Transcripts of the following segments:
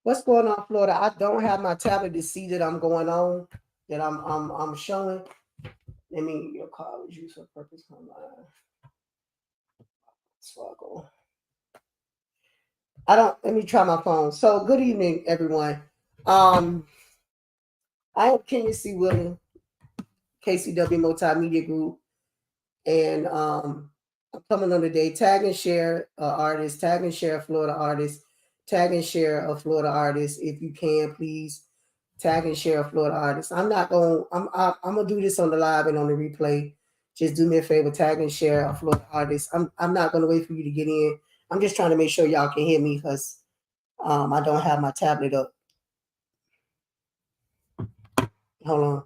What's going on, Florida? I don't have my tablet to see that I'm going on, that I'm showing. Let me your call was used for purpose online. Struggle. I don't let me try my phone. So good evening, everyone. Um, I am Kenya C. William, KCW Multimedia Group, and I'm coming on today. Tag and share artists, tag and share Florida artists, tag and share a Florida artist. If you can, please tag and share a Florida artist. I'm gonna do this on the live and on the replay. Just do me a favor, tag and share a Florida artist. I'm not gonna wait for you to get in. I'm just trying to make sure y'all can hear me because I don't have my tablet up. Hold on.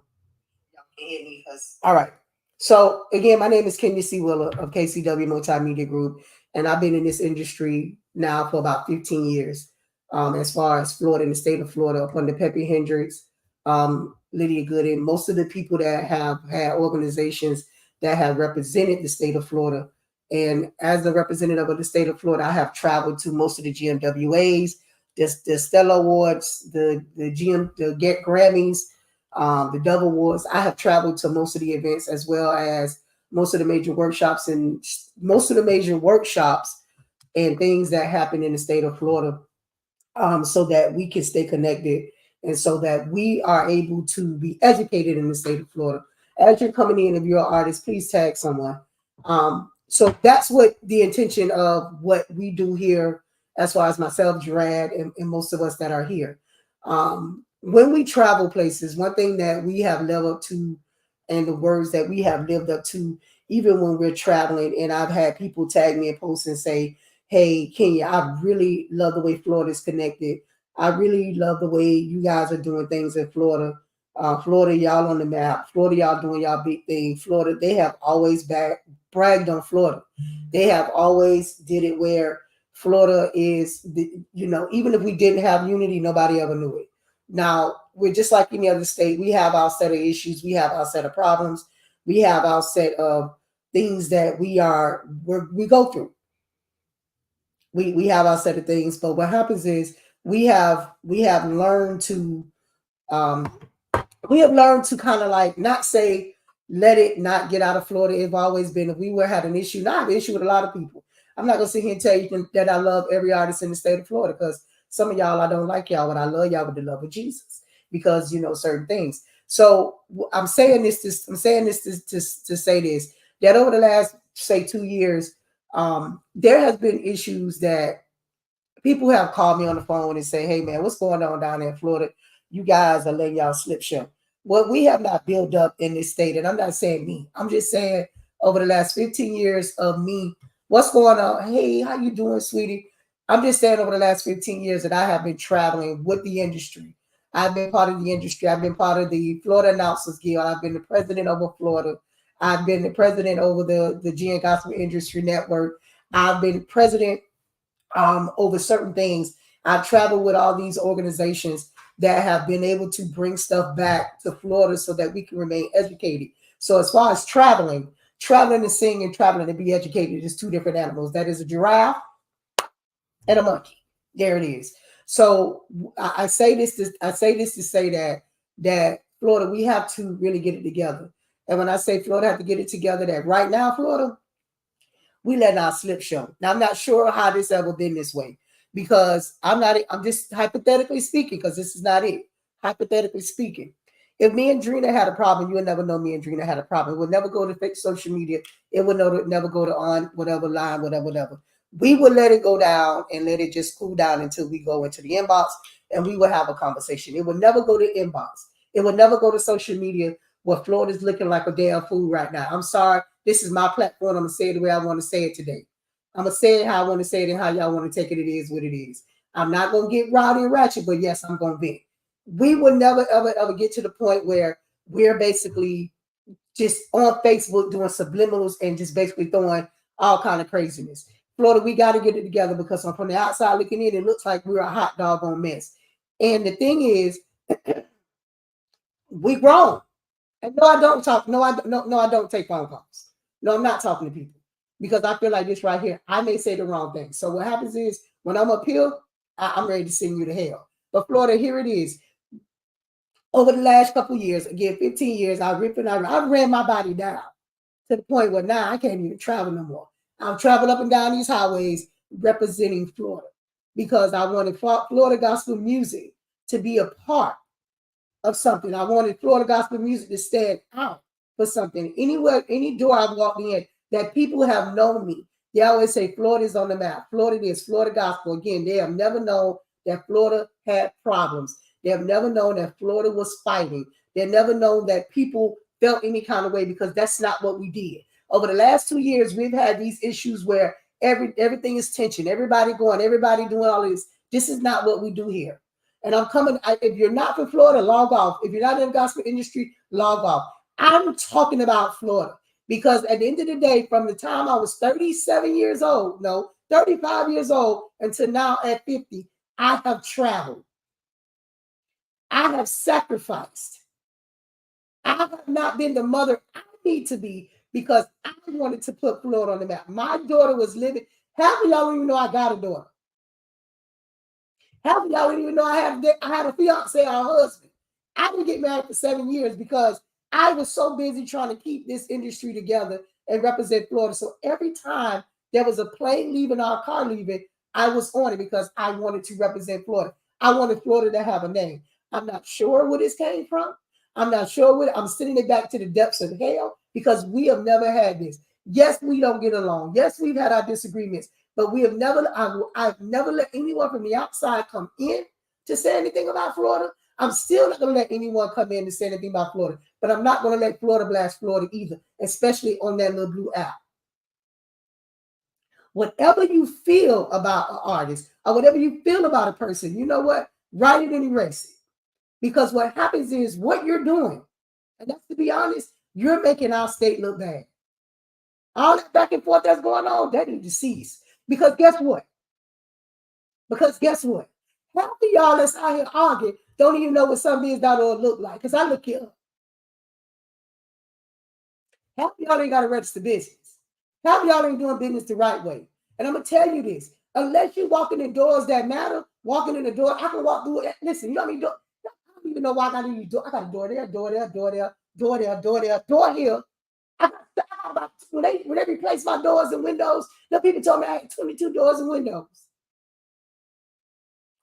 Y'all can hear me because all right. So again, my name is Kenya C. Willer of KCW Multimedia Group, and I've been in this industry now for about 15 years. As far as Florida, in the state of Florida, up under Pepe Hendricks, Lydia Gooden, most of the people that have had organizations that have represented the state of Florida. And as a representative of the state of Florida, I have traveled to most of the GMWAs, the Stella Awards, the Get Grammys, the Double Awards. I have traveled to most of the events as well as most of the major workshops and things that happen in the state of Florida, so that we can stay connected and so that we are able to be educated in the state of Florida. As you're coming in, if you're an artist, please tag someone. So that's what the intention of what we do here, as far as myself, Gerard, and most of us that are here. When we travel places, one thing that we have lived up to, and the words that we have lived up to, even when we're traveling, and I've had people tag me and post and say, hey, Kenya, I really love the way Florida's connected. I really love the way you guys are doing things in Florida. Florida, y'all on the map. Florida, y'all doing y'all big thing. Florida, they have always bragged on Florida. They have always did it where Florida is, even if we didn't have unity, nobody ever knew it. Now, we're just like any other state. We have our set of issues. We have our set of problems. We have our set of things that we go through. We have our set of things, but what happens is we have learned to um kind of like not say let it not get out of Florida. It's always been, if we were had an issue, not have an issue with a lot of people. I'm not gonna sit here and tell you that I love every artist in the state of Florida, because some of y'all I don't like y'all, but I love y'all with the love of Jesus, because certain things. So I'm saying this to say this, that over the last say 2 years, there has been issues that people have called me on the phone and say, hey man, what's going on down there in Florida? You guys are letting y'all slip show. What we have not built up in this state, and I'm not saying me, I'm just saying over the last 15 years of me, what's going on? Hey, how you doing, sweetie? I'm just saying over the last 15 years that I have been traveling with the industry. I've been part of the industry. I've been part of the Florida Announcers Guild. I've been the president over Florida. I've been the president over the GN Gospel Industry Network. I've been president over certain things. I've traveled with all these organizations that have been able to bring stuff back to Florida so that we can remain educated. So as far as traveling to sing and traveling to be educated is two different animals. That is a giraffe and a monkey. There it is. So I say this to say that Florida, we have to really get it together. And when I say Florida have to get it together, that right now, Florida, we letting our slip show. Now I'm not sure how this ever been this way, because I'm just hypothetically speaking, because this is not it. Hypothetically speaking. If me and Drina had a problem, you would never know me and Drina had a problem. It would never go to fake social media. It would never go to on whatever line, whatever. We would let it go down and let it just cool down until we go into the inbox and we would have a conversation. It would never go to inbox. It would never go to social media where Florida's looking like a damn fool right now. I'm sorry. This is my platform. I'm gonna say it the way I want to say it today. I'm gonna say it how I want to say it and how y'all want to take it. It is what it is. I'm not gonna get rowdy and ratchet, but yes, I'm gonna be. We will never ever get to the point where we're basically just on Facebook doing subliminals and just basically throwing all kind of craziness. Florida, we got to get it together, because from the outside looking in, it looks like we're a hot doggone mess. And the thing is, we grown. And no, I don't talk. No, I don't take phone calls. No, I'm not talking to people, because I feel like this right here, I may say the wrong thing. So what happens is when I'm up here, I'm ready to send you to hell. But Florida, here it is. Over the last couple years, again, 15 years, I ran my body down to the point where now I can't even travel no more. I've traveled up and down these highways representing Florida because I wanted Florida gospel music to be a part of something. I wanted Florida gospel music to stand out for something. Anywhere, any door I've walked in that people have known me, they always say Florida's on the map. Florida is Florida gospel. Again, they have never known that Florida had problems. They have never known that Florida was fighting. They've never known that people felt any kind of way because that's not what we did. Over the last 2 years, we've had these issues where everything is tension. Everybody going, everybody doing all this. This is not what we do here. And I'm coming. If you're not from Florida, log off. If you're not in the gospel industry, log off. I'm talking about Florida because at the end of the day, from the time I was 37 years old, 35 years old, until now at 50, I have traveled. I have sacrificed. I have not been the mother I need to be because I wanted to put Florida on the map. My daughter was living. Half of y'all don't even know I got a daughter. Half of y'all didn't even know I had a fiance or a husband. I didn't get married for 7 years because I was so busy trying to keep this industry together and represent Florida. So every time there was a plane leaving or a car leaving, I was on it because I wanted to represent Florida. I wanted Florida to have a name. I'm not sure where this came from. I'm not sure what I'm sending it back to the depths of hell because we have never had this. Yes, we don't get along. Yes, we've had our disagreements, but we have never, I've never let anyone from the outside come in to say anything about Florida. I'm still not going to let anyone come in to say anything about Florida, but I'm not going to let Florida blast Florida either, especially on that little blue app. Whatever you feel about an artist or whatever you feel about a person, you know what? Write it and erase it. Because what happens is what you're doing, and that's to be honest, you're making our state look bad. All that back and forth that's going on, that needs to cease. Because guess what? Half of y'all that's out here arguing don't even know what sunbiz.org look like. Because I look it up. Half of y'all ain't got to register business. Half of y'all ain't doing business the right way. And I'm going to tell you this. Unless you're walking in doors that matter, walking in the door, I can walk through it. Listen, you know what I mean? I don't even know why I got to use door. I got a door there, door there, door there, door there, door there, door here. I got about, when they replaced my doors and windows, the people told me I had 22 doors and windows.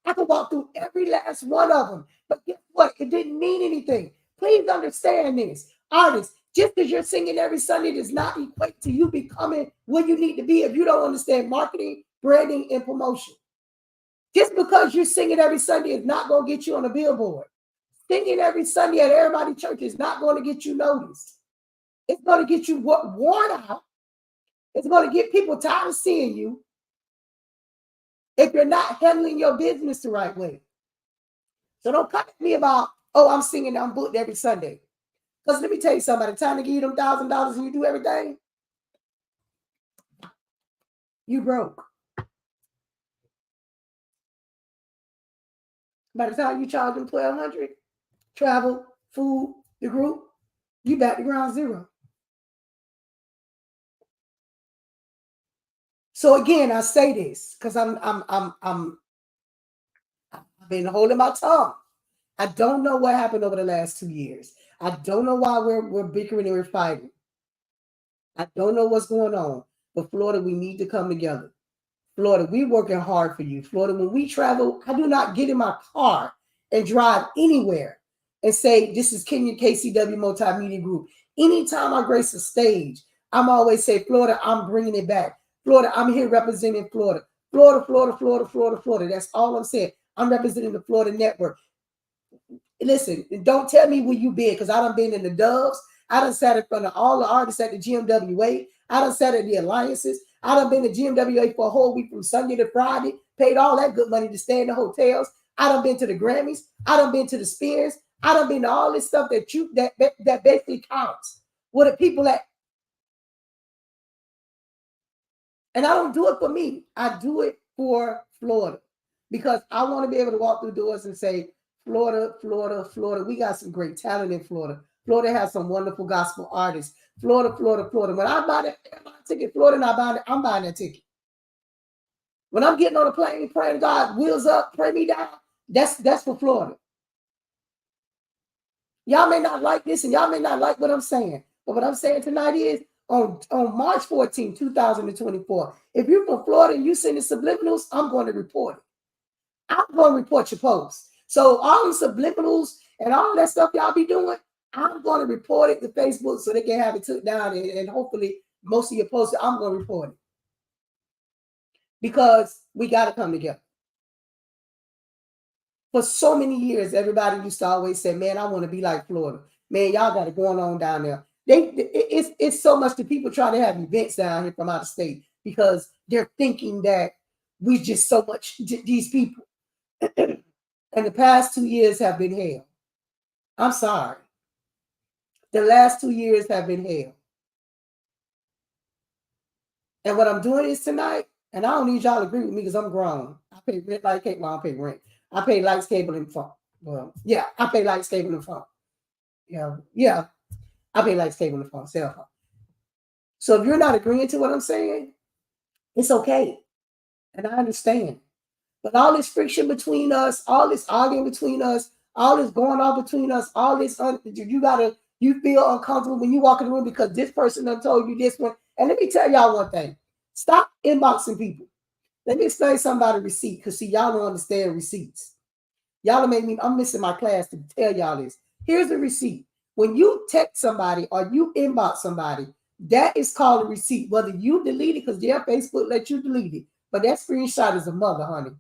I could walk through every last one of them. But guess what? It didn't mean anything. Please understand this. Artists, just because you're singing every Sunday does not equate to you becoming where you need to be if you don't understand marketing, branding, and promotion. Just because you're singing every Sunday is not going to get you on a billboard. Singing every Sunday at everybody's church is not going to get you noticed. It's going to get you worn out. It's going to get people tired of seeing you if you're not handling your business the right way. So don't come at me about, oh, I'm singing, I'm booked every Sunday. Because let me tell you something, by the time they give you them $1,000 and you do everything, you broke. By the time you charge them $1,200, travel, food, the group, you back to ground zero. So again, I say this because I've been holding my tongue. I don't know what happened over the last 2 years. I don't know why we're bickering and we're fighting. I don't know what's going on. But Florida, we need to come together. Florida, we're working hard for you. Florida, when we travel, I do not get in my car and drive anywhere and say, this is Kenya KCW Multimedia Group. Anytime I grace a stage, I'm always say, Florida, I'm bringing it back. Florida, I'm here representing Florida. Florida, Florida, Florida, Florida, Florida. That's all I'm saying. I'm representing the Florida Network. Listen, don't tell me where you been, because I done been in the Doves. I done sat in front of all the artists at the GMWA. I done sat at the Alliances. I done been to GMWA for a whole week from Sunday to Friday, paid all that good money to stay in the hotels. I done been to the Grammys. I done been to the Spears. I done been to all this stuff that basically counts. Where the people at. And I don't do it for me. I do it for Florida. Because I want to be able to walk through doors and say, Florida, Florida, Florida. We got some great talent in Florida. Florida has some wonderful gospel artists. Florida, Florida, Florida. When I buy that airline ticket, Florida, and I'm buying that ticket. When I'm getting on a plane, praying God, wheels up, pray me down, That's for Florida. Y'all may not like this and y'all may not like what I'm saying. But what I'm saying tonight is on March 14, 2024, if you're from Florida and you sending subliminals, I'm going to report it. I'm going to report your post. So all the subliminals and all that stuff y'all be doing, I'm going to report it to Facebook so they can have it took down and hopefully most of your posts, I'm going to report it. Because we got to come together. For so many years, everybody used to always say, man, I want to be like Florida. Man, y'all got it going on down there. It's so much that people try to have events down here from out of state because they're thinking that we just so much, these people. And the past 2 years have been hell. I'm sorry. The last 2 years have been hell. And what I'm doing is tonight, and I don't need y'all to agree with me because I'm grown. I pay rent like cable, I don't pay rent. I pay lights, cable, and phone. Well, yeah, I pay lights, cable, and phone. Yeah, I pay lights, cable, and phone, cell phone. So if you're not agreeing to what I'm saying, it's okay. And I understand. But all this friction between us, all this arguing between us, all this going on between us, all this, you feel uncomfortable when you walk in the room because this person done told you this one. And let me tell y'all one thing. Stop inboxing people. Let me explain something about a receipt because see, y'all don't understand receipts. Y'all make me, I'm missing my class to tell y'all this. Here's a receipt. When you text somebody or you inbox somebody, that is called a receipt. Whether you delete it, because yeah, Facebook let you delete it. But that screenshot is a mother, honey.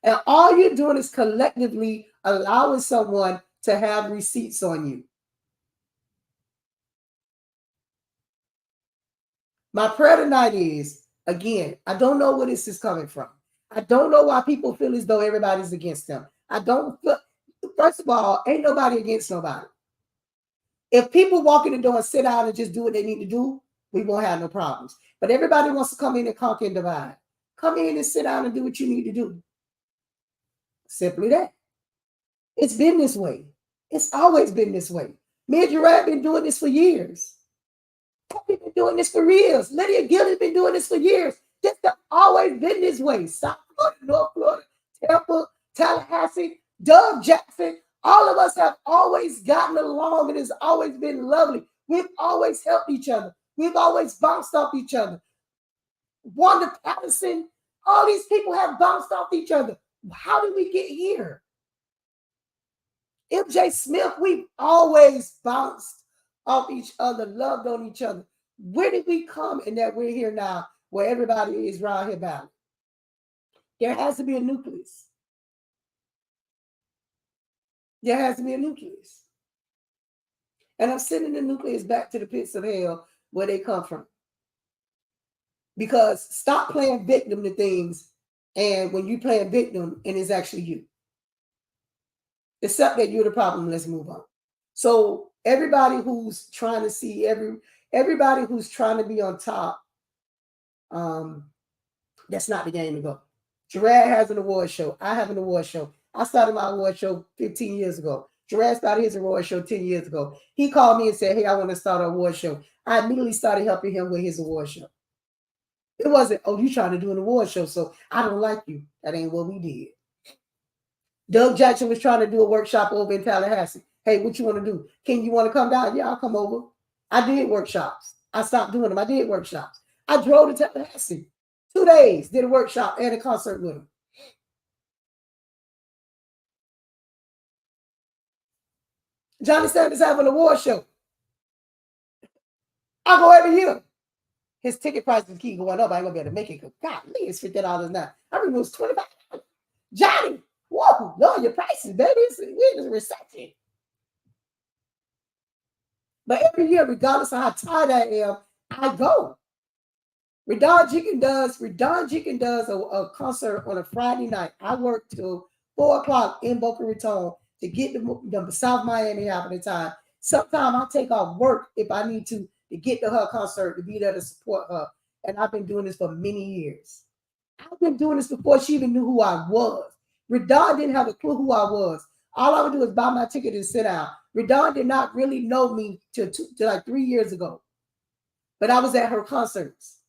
And all you're doing is collectively allowing someone to have receipts on you. My prayer tonight is, again, I don't know where this is coming from. I don't know why people feel as though everybody's against them. I don't feel, first of all, ain't nobody against nobody. If people walk in the door and sit down and just do what they need to do, we won't have no problems. But everybody wants to come in and conquer and divide. Come in and sit down and do what you need to do. Simply that. It's been this way. It's always been this way. Me and Gerard been doing this for years. We've been doing this for years. Lydia Gill has been doing this for years. This has always been this way. South Florida, North Florida, Tampa, Tallahassee, Doug Jackson. All of us have always gotten along and it's always been lovely. We've always helped each other. We've always bounced off each other. Wanda Patterson, all these people have bounced off each other. How did we get here? MJ Smith, we've always bounced off each other, loved on each other. Where did we come and that we're here now where everybody is around here about it? There has to be a nucleus. There has to be a nucleus. And I'm sending the nucleus back to the pits of hell where they come from. Because stop playing victim to things, and when you play a victim and it's actually you. Accept that you're the problem, let's move on. So everybody who's trying to see, everybody who's trying to be on top, that's not the game to go. Gerard has an award show. I have an award show. I started my award show 15 years ago. Gerard started his award show 10 years ago. He called me and said, hey, I want to start an award show. I immediately started helping him with his award show. It wasn't, oh, you trying to do an award show, so I don't like you. That ain't what we did. Doug Jackson was trying to do a workshop over in Tallahassee. Hey, what you want to do? King, you want to come down? Yeah, I'll come over. I did workshops. I stopped doing them. I did workshops. I drove to Tallahassee. 2 days, did a workshop and a concert with him. Johnny Sanders have an award show. I go every year. His ticket prices keep going up. I ain't gonna be able to make it. God, it's $50 now. I remember it was $25. Johnny, whoa, lower your prices, baby. We're in a recession. But every year, regardless of how tired I am, I go. Redon Jenkins does a concert on a Friday night. I work till 4 o'clock in Boca Raton to get the South Miami half of the time. Sometimes I take off work if I need to get to her concert to be there to support her. And I've been doing this for many years. I've been doing this before she even knew who I was. Redon didn't have a clue who I was. All I would do is buy my ticket and sit down. Redon did not really know me till like 3 years ago. But I was at her concerts.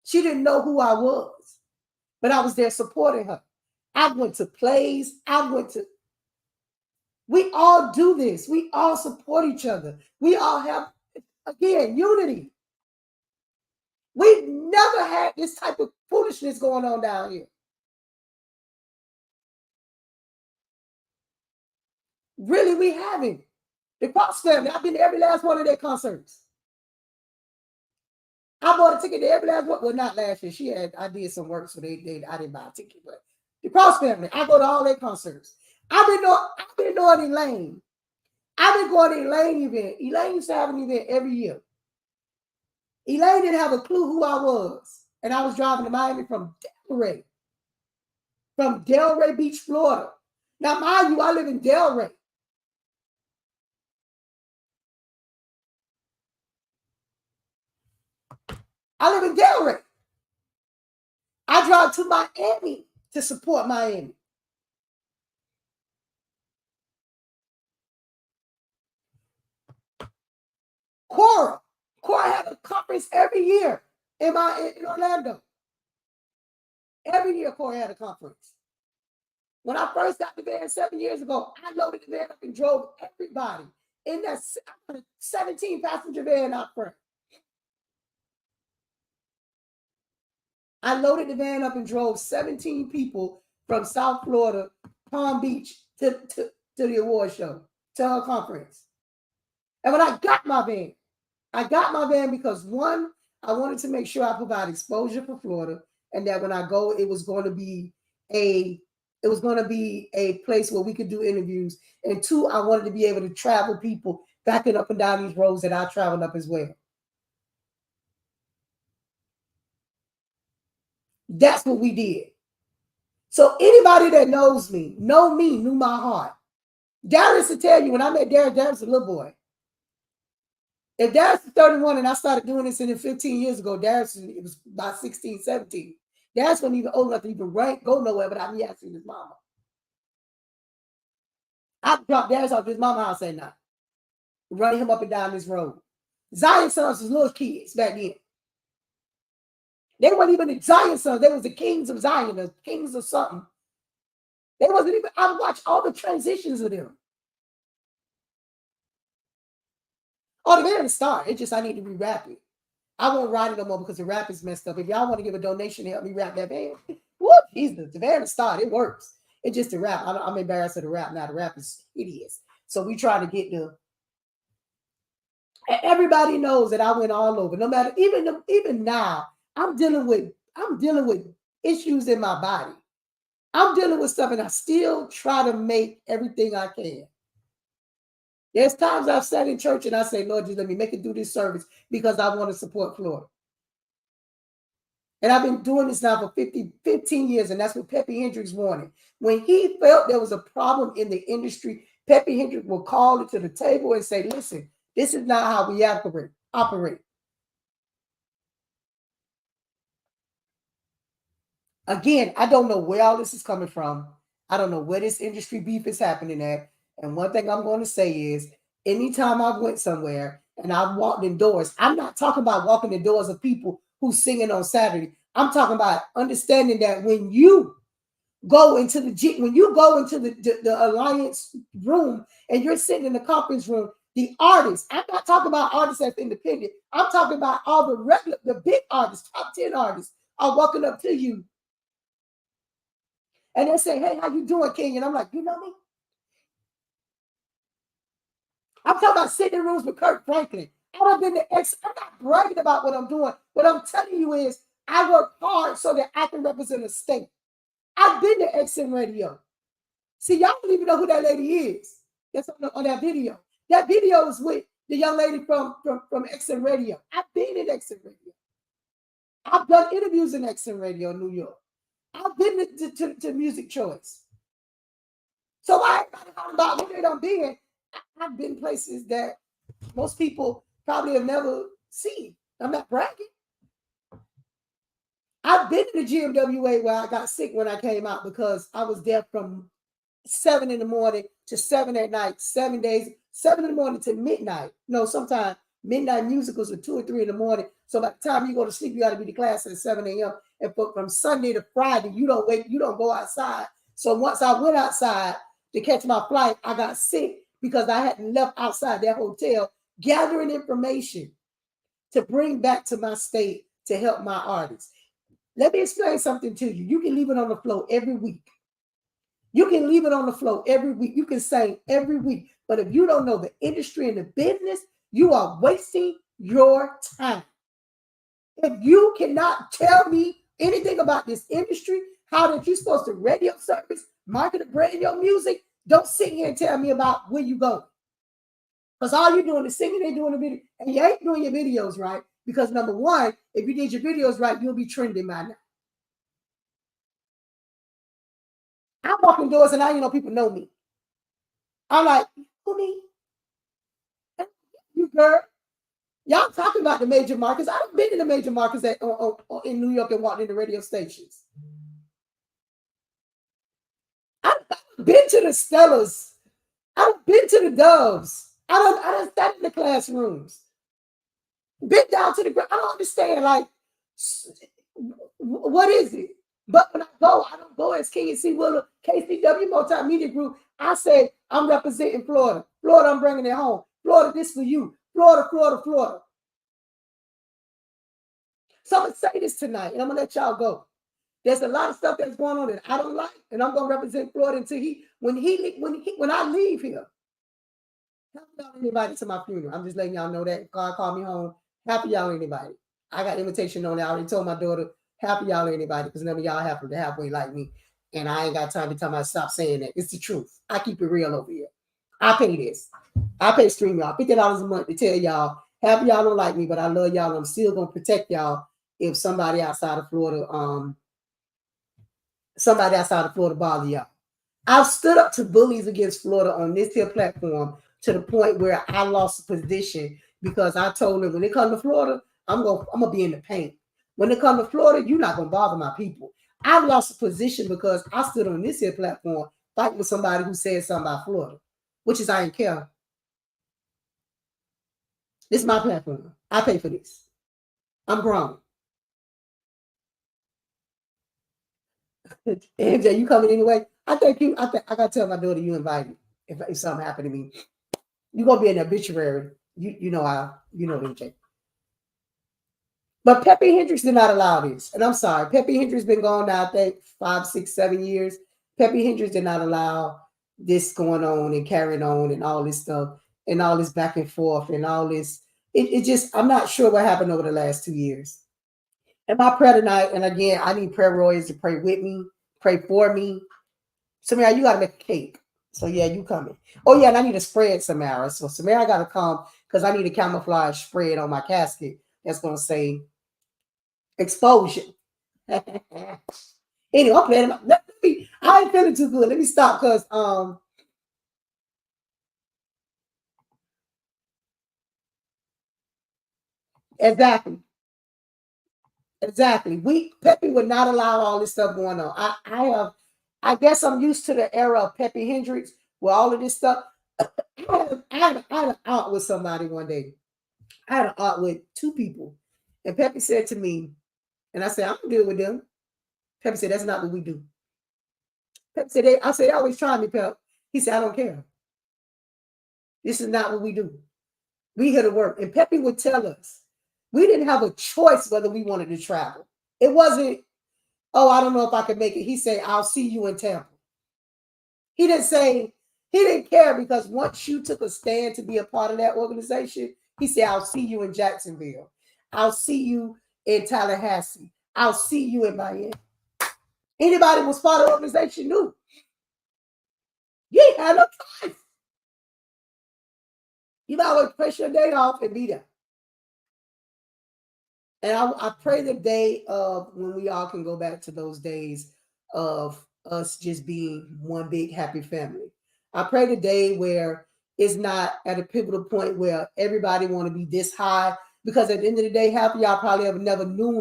She didn't know who I was. but I was there supporting her. I went to plays. We all do this. We all support each other. We all have, again, unity. We've never had this type of foolishness going on down here. Really, we haven't. The Cross family, I've been to every last one of their concerts. I bought a ticket to every last one. Well, not last year. I did some work, so I didn't buy a ticket. But the Cross family, I go to all their concerts. I've been doing Elaine. I've been going to Elaine event. Elaine used to have an event every year. Elaine didn't have a clue who I was. And I was driving to Miami from Delray Beach, Florida. Now, mind you, I live in Delray. I live in Delray. I drive to Miami to support Miami. Cora had a conference every year in Orlando. Every year Cora had a conference. When I first got the van 7 years ago, I loaded the van up and drove everybody in that 17-passenger van out front. I loaded the van up and drove 17 people from South Florida, Palm Beach, to the award show, to her conference. And when I got my van because, one, I wanted to make sure I provide exposure for Florida, and that when I go, it was going to be a place where we could do interviews. And two, I wanted to be able to travel people backing up and down these roads that I traveled up as well. That's what we did. So anybody that knows me, knew my heart. Darius will tell you, when I met Darius was a little boy. If Darius is 31 and I started doing this in 15 years ago, Darius, it was about 16, 17. Darius wasn't even old enough to even go nowhere, but I be asking his mama. I dropped Darius off his mama house at night, running him up and down this road. Zion sons was little kids back then. They weren't even the Zion sons. They was the kings of Zion, the kings of something. They wasn't even, I watched all the transitions of them. Oh, the van is start. It's just I need to rewrap it. I won't ride it no more because the wrap is messed up. If y'all want to give a donation to help me wrap that van, whoop, Jesus, the van is start. It works. It's just the wrap. I'm embarrassed of the wrap. Now the wrap is hideous. So we try to get everybody knows that I went all over. No matter, even now, I'm dealing with issues in my body. I'm dealing with stuff, and I still try to make everything I can. There's times I've sat in church and I say, Lord, just let me make it through this service because I want to support Florida. And I've been doing this now for 15 years, and that's what Pepe Hendricks wanted. When he felt there was a problem in the industry, Pepe Hendricks will call it to the table and say, listen, this is not how we operate. Again, I don't know where all this is coming from. I don't know where this industry beef is happening at. And one thing I'm going to say is, anytime I went somewhere and I walked in doors, I'm not talking about walking in doors of people who's singing on Saturday. I'm talking about understanding that when you go into the Alliance room and you're sitting in the conference room, the artists, I'm not talking about artists that's independent. I'm talking about all the big artists, top 10 artists are walking up to you. And they say, hey, how you doing, King? And I'm like, you know me? I'm talking about sitting in rooms with Kirk Franklin. I'm not bragging about what I'm doing. What I'm telling you is I work hard so that I can represent a state. I've been to XM Radio. See, y'all don't even know who that lady is. That's on that video. That video is with the young lady from XM Radio. I've been in XM Radio. I've done interviews in XM Radio in New York. I've been to Music Choice. So why everybody talking about who they done been? I've been places that most people probably have never seen. I'm not bragging. I've been to the GMWA where I got sick when I came out because I was there from 7 in the morning to 7 at night, 7 days, 7 in the morning to midnight. No, sometimes midnight musicals are 2 or 3 in the morning. So by the time you go to sleep, you got to be to class at 7 a.m. And from Sunday to Friday, you don't go outside. So once I went outside to catch my flight, I got sick because I hadn't left outside that hotel gathering information to bring back to my state to help my artists. Let me explain something to you. You can leave it on the floor every week. You can leave it on the floor every week. You can sing every week. But if you don't know the industry and the business, you are wasting your time. If you cannot tell me anything about this industry, how that you're supposed to radio service, market and brand your music, don't sit here and tell me about where you go. Because all you're doing is singing and doing a video. And you ain't doing your videos right. Because number one, if you did your videos right, you'll be trending by now. I'm walking doors and people know me. I'm like, who me? You girl. Y'all talking about the major markets. I've been in the major markets in New York and walked into radio stations. I've been to the Stellas. I've been to the Doves. I don't sat in the classrooms. Been down to the ground. I don't understand. Like, what is it? But when I don't go as KC Willer, KCW Multimedia Group. I say I'm representing Florida. Florida, I'm bringing it home. Florida, this for you. Florida, Florida, Florida. So I'm gonna say this tonight, and I'm gonna let y'all go. There's a lot of stuff that's going on that I don't like, and I'm gonna represent Florida until when I leave here. Half of y'all anybody to my funeral. I'm just letting y'all know that God called me home. Half of y'all anybody. I got invitation on. I already told my daughter half of y'all anybody because none of y'all happen to halfway like me, and I ain't got time to tell myself stop saying that. It's the truth. I keep it real over here. I pay this. I pay StreamYard $50 a month to tell y'all half of y'all don't like me, but I love y'all. And I'm still gonna protect y'all if somebody outside of Florida, bother y'all. I've stood up to bullies against Florida on this here platform to the point where I lost a position because I told them when it comes to Florida, I'm gonna be in the paint. When it comes to Florida, you're not gonna bother my people. I've lost a position because I stood on this here platform fighting with somebody who said something about Florida, which is I ain't care. This is my platform. I pay for this. I'm grown. MJ, you coming anyway? I gotta tell my daughter you invited. If something happened to me, you're gonna be in the obituary. You know MJ. But Pepe Hendrix did not allow this. And I'm sorry. Pepe Hendrix been gone now, I think 5, 6, 7 years. Pepe Hendrix did not allow this going on and carrying on and all this stuff and all this back and forth and all this. It just, I'm not sure what happened over the last 2 years. And my prayer tonight, and again, I need prayer warriors to pray with me, pray for me. Samara, you got to make a cake. So yeah, you coming. Oh yeah, and I need a spread, Samara. So Samara got to come because I need a camouflage spread on my casket that's going to say exposure. Anyway, I'm playing. I ain't feeling too good. Let me stop because exactly. Pepe would not allow all this stuff going on. I guess I'm used to the era of Pepe Hendrix with all of this stuff. I had an art with somebody one day. I had an art with 2 people, and Pepe said to me, and I said, I'm gonna deal with them. Pepe said, that's not what we do. Pepe said, I said, they always try me, Pep. He said, I don't care. This is not what we do. We here to work. And Pepe would tell us we didn't have a choice whether we wanted to travel. It wasn't, oh, I don't know if I can make it. He said, I'll see you in Tampa. He didn't care because once you took a stand to be a part of that organization, he said, I'll see you in Jacksonville. I'll see you in Tallahassee. I'll see you in Miami. Anybody who was part of the organization knew. You ain't had no choice. You might always press your day off and be there. And I pray the day of when we all can go back to those days of us just being one big happy family. I pray the day where it's not at a pivotal point where everybody want to be this high, because at the end of the day, half of y'all probably have never know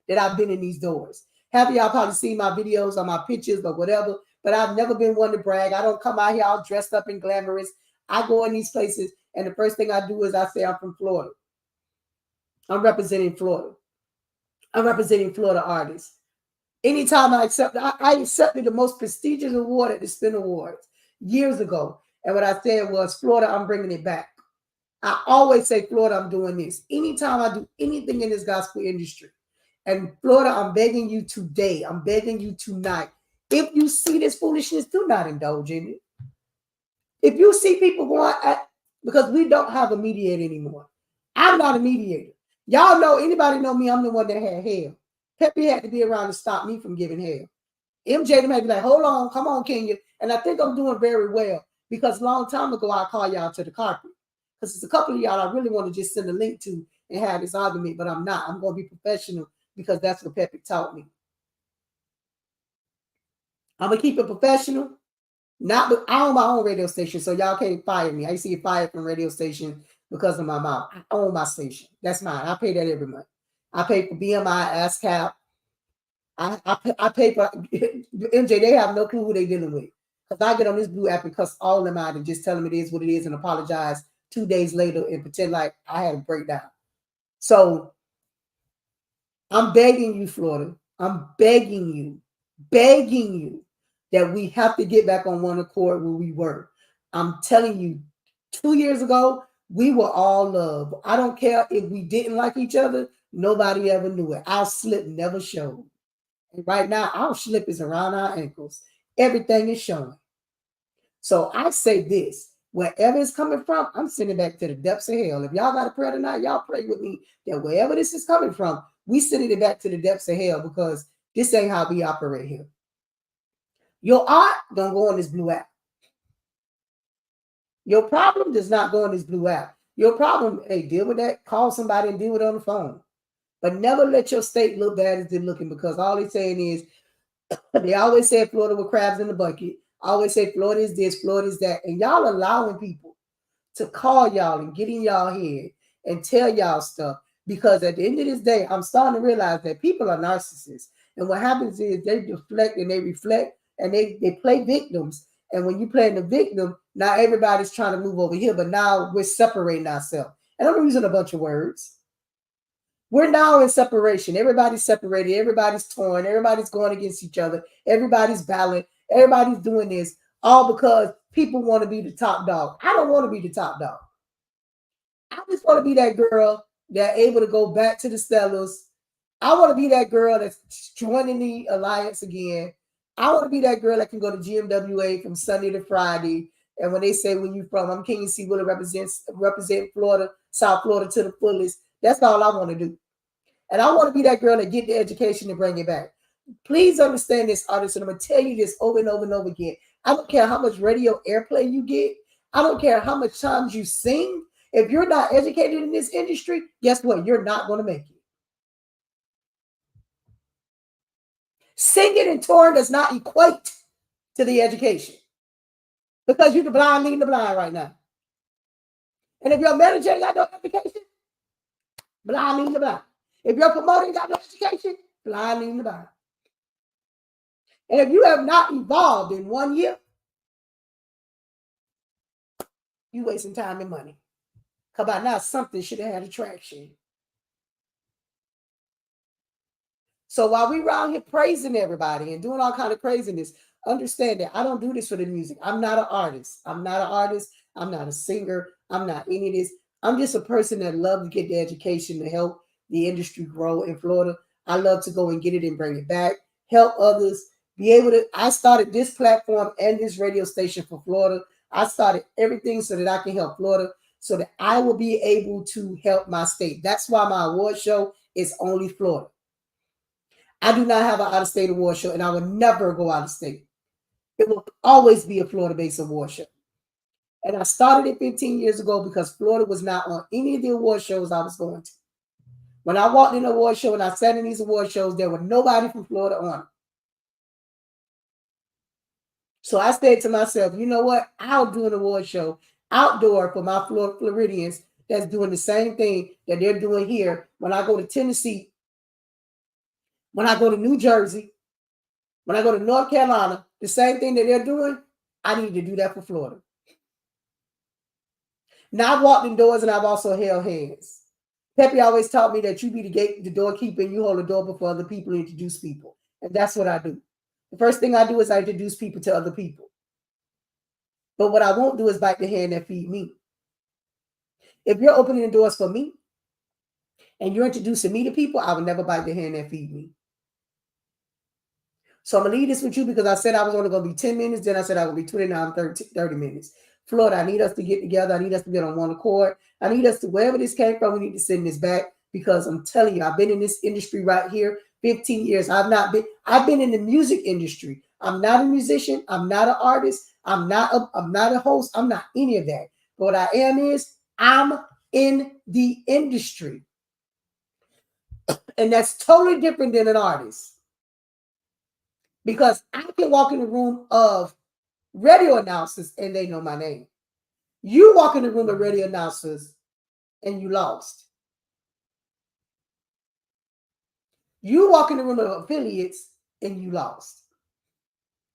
that I've been in these doors. Half of y'all probably seen my videos or my pictures or whatever, but I've never been one to brag. I don't come out here all dressed up and glamorous. I go in these places and the first thing I do is I say I'm from Florida. I'm representing Florida. I'm representing Florida artists. Anytime I accepted the most prestigious award at the Spin Awards years ago. And what I said was, Florida, I'm bringing it back. I always say, Florida, I'm doing this. Anytime I do anything in this gospel industry. And Florida, I'm begging you today. I'm begging you tonight. If you see this foolishness, do not indulge in it. If you see people going at, because we don't have a mediator anymore. I'm not a mediator. Y'all know, anybody know me, I'm the one that had hell. Pepe had to be around to stop me from giving hell. MJ had to be like, hold on, come on, Kenya. And I think I'm doing very well because a long time ago, I called y'all to the carpet. Because it's a couple of y'all I really want to just send a link to and have this argument, but I'm not. I'm going to be professional because that's what Pepe taught me. I'm going to keep it professional. Not, I own my own radio station, so y'all can't fire me. I used to get fired from radio station because of my mouth. I own my station. That's mine. I pay that every month. I pay for BMI, ASCAP. I pay for MJ. They have no clue who they're dealing with. Because I get on this blue app and cuss all of them out and just tell them it is what it is and apologize 2 days later and pretend like I had a breakdown. So I'm begging you, Florida. I'm begging you that we have to get back on one accord where we were. I'm telling you, 2 years ago, we were all love. I don't care if we didn't like each other. Nobody ever knew it. Our slip never showed. And right now, our slip is around our ankles. Everything is showing. So I say this, wherever it's coming from, I'm sending it back to the depths of hell. If y'all got a prayer tonight, y'all pray with me that wherever this is coming from, we sending it back to the depths of hell because this ain't how we operate here. Your art don't go on this blue app. Your problem does not go on this blue app. Your problem, hey, deal with that. Call somebody and deal with it on the phone. But never let your state look bad as they're looking because all they're saying is, they always say Florida with crabs in the bucket. Always say Florida is this, Florida is that. And y'all allowing people to call y'all and get in y'all head and tell y'all stuff. Because at the end of this day, I'm starting to realize that people are narcissists. And what happens is they deflect and they reflect and they play victims. And when you play the victim, now everybody's trying to move over here, but now we're separating ourselves. And I'm using a bunch of words. We're now in separation. Everybody's separated. Everybody's torn. Everybody's going against each other. Everybody's battling. Everybody's doing this all because people want to be the top dog. I don't want to be the top dog. I just want to be that girl that's able to go back to the Stellars. I want to be that girl that's joining the Alliance again. I want to be that girl that can go to GMWA from Sunday to Friday. And when they say, where you from? I'm King C. Willie, represent Florida, South Florida to the fullest. That's all I want to do. And I want to be that girl that get the education and bring it back. Please understand this, artist, and I'm going to tell you this over and over and over again. I don't care how much radio airplay you get. I don't care how much times you sing. If you're not educated in this industry, guess what? You're not going to make it. Singing and touring does not equate to the education because you're the blind leading the blind right now. And if your manager ain't got no education, blind leading the blind. If your promoter ain't got no education, blind leading the blind. And if you have not evolved in 1 year, you wasting time and money. Because by now, something should have had attraction. So while we around here praising everybody and doing all kind of craziness, understand that I don't do this for the music. I'm not an artist. I'm not a singer. I'm not any of this. I'm just a person that loves to get the education to help the industry grow in Florida. I love to go and get it and bring it back, help others be able to. I started this platform and this radio station for Florida. I started everything so that I can help Florida, so that I will be able to help my state. That's why my award show is only Florida. I do not have an out-of-state award show, and I will never go out of state. It will always be a Florida-based award show. And I started it 15 years ago because Florida was not on any of the award shows I was going to. When I walked in the award show and I sat in these award shows, there were nobody from Florida on it. So I said to myself, you know what? I'll do an award show outdoor for my Floridians that's doing the same thing that they're doing here. When I go to Tennessee, when I go to New Jersey, when I go to North Carolina, the same thing that they're doing, I need to do that for Florida. Now I've walked indoors and I've also held hands. Pepe always taught me that you be the doorkeeper, and you hold the door before other people and introduce people. And that's what I do. The first thing I do is I introduce people to other people. But what I won't do is bite the hand that feed me. If you're opening the doors for me and you're introducing me to people, I will never bite the hand that feed me. So I'm going to leave this with you because I said I was only going to be 10 minutes. Then I said I would be 29, 30 minutes. Florida, I need us to get together. I need us to get on one accord. I need us to, wherever this came from, we need to send this back because I'm telling you, I've been in this industry right here 15 years. I've been in the music industry. I'm not a musician. I'm not an artist. I'm not a host. I'm not any of that. But what I am is I'm in the industry. And that's totally different than an artist. Because I can walk in the room of radio announcers and they know my name. You walk in the room of radio announcers and you lost. You walk in the room of affiliates and you lost.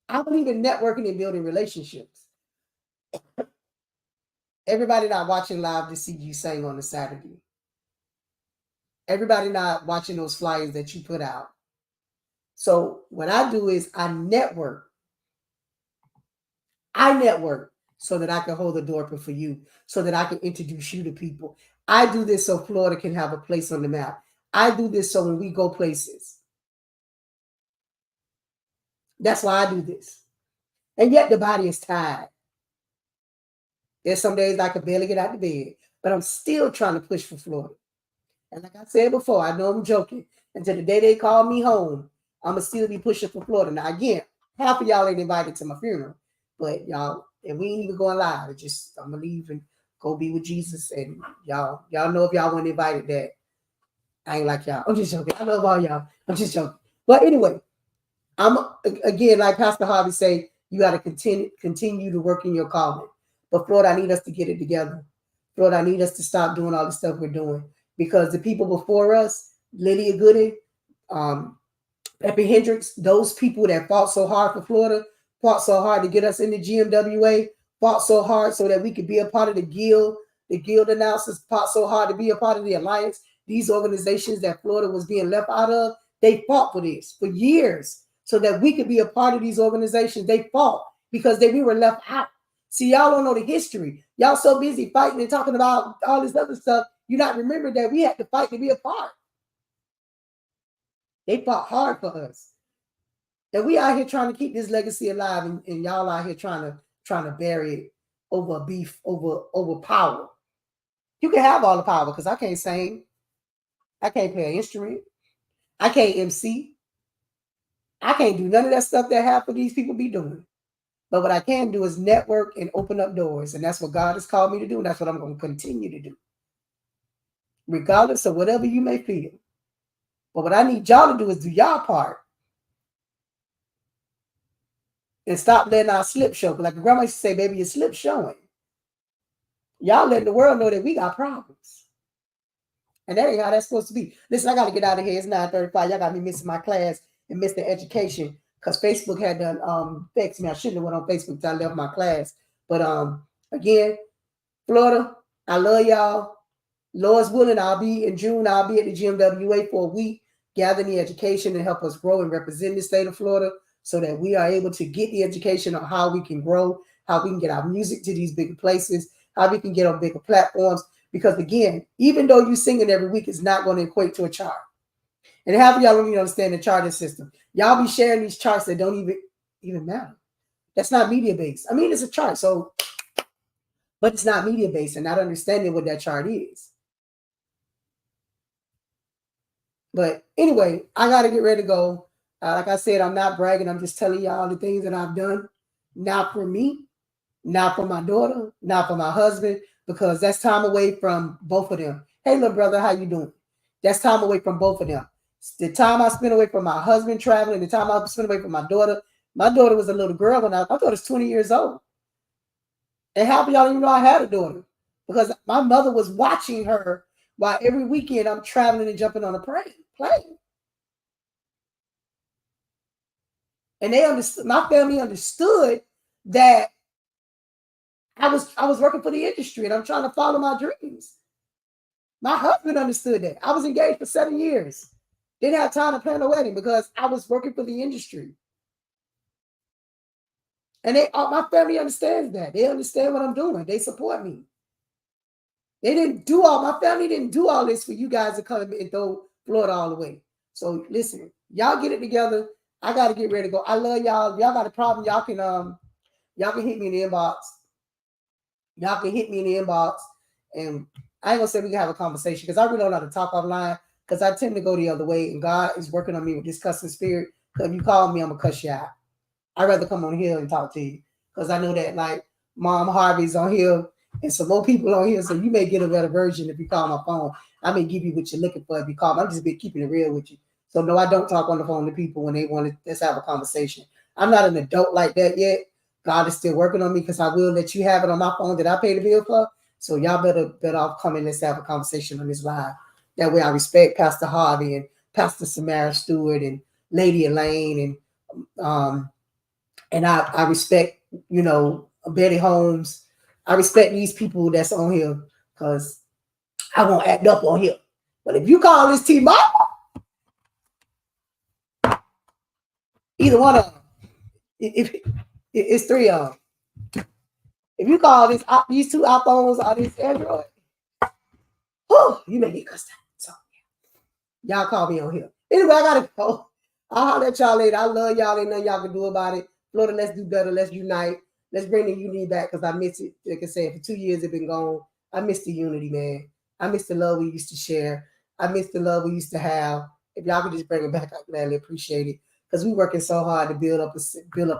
I believe in networking and building relationships. Everybody not watching live to see you sing on a Saturday. Everybody not watching those flyers that you put out. So what I do is I network. I network so that I can hold the door open for you, so that I can introduce you to people. I do this so Florida can have a place on the map. I do this so when we go places. That's why I do this. And yet the body is tired. There's some days I can barely get out of bed, but I'm still trying to push for Florida. And like I said before, I know I'm joking. Until the day they call me home, I'm going to still be pushing for Florida. Now, again, half of y'all ain't invited to my funeral, but y'all, and we ain't even going live. It's just, I'm going to leave and go be with Jesus. And y'all know if y'all weren't invited that I ain't like y'all. I'm just joking. I love all y'all. I'm just joking. But anyway, I'm again, like Pastor Harvey say, you got to continue to work in your calling. But Florida, I need us to get it together. Florida, I need us to stop doing all the stuff we're doing because the people before us, Lydia Gooding, Pepe Hendricks, those people that fought so hard for Florida, fought so hard to get us in the GMWA, fought so hard so that we could be a part of the guild announcers, fought so hard to be a part of the alliance. These organizations that Florida was being left out of, they fought for this for years so that we could be a part of these organizations. They fought because we were left out. See, y'all don't know the history. Y'all so busy fighting and talking about all this other stuff. You not remember that we had to fight to be a part. They fought hard for us. And we out here trying to keep this legacy alive, and y'all out here trying to bury it over beef, over power. You can have all the power because I can't sing. I can't play an instrument. I can't MC. I can't do none of that stuff that half of these people be doing. But what I can do is network and open up doors. And that's what God has called me to do. And that's what I'm going to continue to do. Regardless of whatever you may feel. But what I need y'all to do is do y'all part. And stop letting our slip show. Like grandma used to say, baby, your slip showing. Y'all letting the world know that we got problems. And that ain't how that's supposed to be. Listen, I got to get out of here. It's 9:35. Y'all got me missing my class and missing the education because Facebook had done fixed me. I shouldn't have went on Facebook until I left my class. But again, Florida, I love y'all. Lord's willing, I'll be in June. I'll be at the GMWA for a week, gathering the education and help us grow and represent the state of Florida so that we are able to get the education on how we can grow, how we can get our music to these bigger places, how we can get on bigger platforms. Because again, even though you singing every week, it's not going to equate to a chart. And half of y'all don't even understand the charting system. Y'all be sharing these charts that don't even matter. That's not media based. I mean, it's a chart, so, but it's not media based and not understanding what that chart is. But anyway, I got to get ready to go. Like I said, I'm not bragging. I'm just telling y'all the things that I've done. Not for me, not for my daughter, not for my husband, because that's time away from both of them. Hey, little brother, how you doing? That's time away from both of them. The time I spent away from my husband traveling, the time I spent away from my daughter. My daughter was a little girl when my daughter was 20 years old. And half of y'all even know I had a daughter because my mother was watching her while every weekend I'm traveling and jumping on a plane. And they understood, my family understood that I was working for the industry and I'm trying to follow my dreams. My husband understood that. I was engaged for 7 years. Didn't have time to plan a wedding because I was working for the industry. And my family understands that. They understand what I'm doing. They support me. My family didn't do all this for you guys to come and throw Florida all the way. So listen, y'all get it together. I got to get ready to go. I love y'all. Y'all got a problem. Y'all can hit me in the inbox. Y'all can hit me in the inbox. And I ain't gonna say we can have a conversation because I really don't know how to talk online because I tend to go the other way. And God is working on me with this cussing spirit. Because if you call me, I'm gonna cuss you out. I'd rather come on here and talk to you because I know that like Mom Harvey's on here and some more people on here. So you may get a better version if you call my phone. I may give you what you're looking for if you call me. I'm just been keeping it real with you. So no, I don't talk on the phone to people when they want to let's have a conversation. I'm not an adult like that yet. God is still working on me because I will let you have it on my phone that I pay the bill for. So y'all better off come and let's have a conversation on this live. That way I respect Pastor Harvey and Pastor Samara Stewart and Lady Elaine and I respect, Betty Holmes. I respect these people that's on here because I won't act up on here. But if you call this T-Mobile, either one of them, if it's three of them. If you call these two iPhones or this Android, you may get cussed out. So y'all call me on here. Anyway, I gotta go. I'll holler at y'all later. I love y'all. Ain't nothing y'all can do about it. Florida, let's do better. Let's unite. Let's bring the unity back because I miss it. Like I said, for 2 years it's been gone. I miss the unity, man. I miss the love we used to share. I miss the love we used to have. If y'all could just bring it back, I gladly appreciate it. Because we're working so hard to build up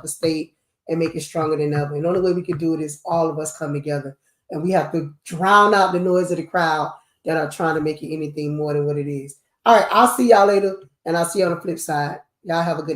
a state and make it stronger than ever. And the only way we can do it is all of us come together. And we have to drown out the noise of the crowd that are trying to make it anything more than what it is. All right, I'll see y'all later, and I'll see you on the flip side. Y'all have a good night.